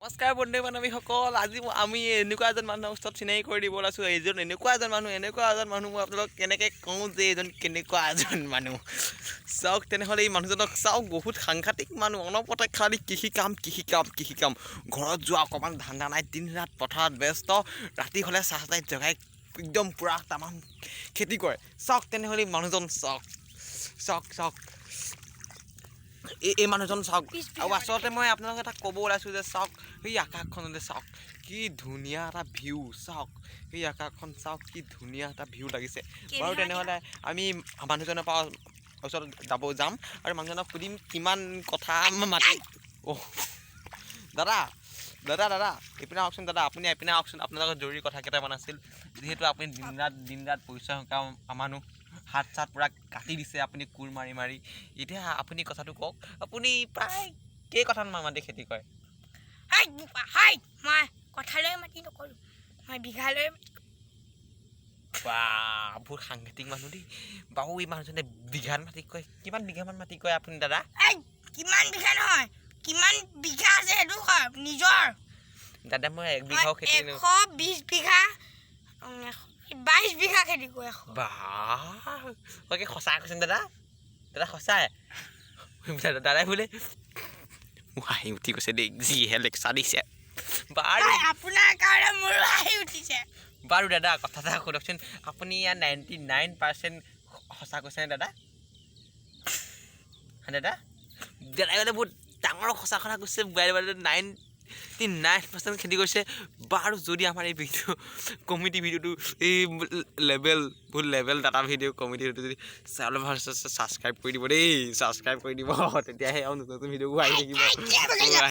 নমস্কাৰ বন্ধু বান্ধৱীসকল, আজি আমি এনেকুৱা এজন মানুহক ওচৰত চিনাকি কৰি দিব ওলাইছোঁ। এইজন এনেকুৱা এজন মানুহ মই আপোনালোকক কেনেকৈ কওঁ যে এইজন কেনেকুৱা এজন মানুহ। চাওক তেনেহ'লে এই মানুহজনক চাওক, বহুত সাংঘাতিক মানুহ। অনবৰতে খালি কৃষি কাম। ঘৰত যোৱা অকণমান ধান্দা নাই, দিন ৰাত পথাৰত ব্যস্ত, ৰাতি হ'লে চাহ জগাই একদম পূৰা তামাম খেতি কৰে। চাওক তেনেহ'লে এই মানুহজন চাওক এই মানুহজন চাওক। আৰু আচলতে মই আপোনালোকক এটা ক'ব ওলাইছোঁ যে চাওক, সেই আকাশখনলৈ চাওক, কি ধুনীয়া এটা ভিউ। চাওক সেই আকাশখন চাওক, কি ধুনীয়া এটা ভিউ লাগিছে। বাৰু তেনেহ'লে আমি মানুহজনৰ পৰা ওচৰত যাম আৰু মানুহজনক সুধিম কিমান কথা মাতি। অ' দাদা এইপিনে আহকচোন দাদা, আপুনি এইপিনে আহকচোন। আপোনাৰ লগত জৰুৰী কথা কেইটামান আছিল। যিহেতু আপুনি দিন ৰাত পৰিশ্ৰম কৰা মানুহ, হাত চাত পূৰা কাটি দিছে আপুনি কোৰ মাৰি। এতিয়া আপুনি কথাটো কওক, আপুনি প্ৰায় কেই কঠামান মাটি খেতি কৰে? মই কথালৈ মাটি নকৰোঁ, মই বিঘালৈ। বাহ, বহুত সাংঘাতিক মানুহ দেই। বাৰু এই মানুহজনে বিঘাত মাটি কয়, কিমান বিঘামান মাটি কয় আপুনি দাদা? কিমান বিঘা নহয়, কিমান বিঘা আছে সেইটো কয় নিজৰ। দাদা মই 1 বিঘাও খেতি 120 বিঘা 22 বিঘা খেতি কৰে। বাহ, তাকে সঁচাই কৈছেনে দাদা সঁচাই? দাদাই বোলে মোৰ হাঁহি উঠি গৈছে দেই, যিহে লেকচাৰ দিছে। বাৰু আপোনাৰ কাৰণে মোৰো হাঁহি উঠিছে। বাৰু দাদা কথা এটা সোধকচোন, আপুনি ইয়াত 99% সঁচা কৈছেনে দাদা? দাদাই মানে বহুত ডাঙৰ সঁচা কথা কৈছে। 99% খেতি কৰিছে। বাৰু যদি আমাৰ এই ভিডিঅ' কমিটি ভিডিঅ'টো এই বহুত লেভেল ডাটা ভিডিঅ' কমিটি ভিডিঅ'টো যদি ছাবস্ক্ৰাইব কৰি দিব দেই, তেতিয়াহে আৰু নতুন ভিডিঅ'বোৰ আহি থাকিব।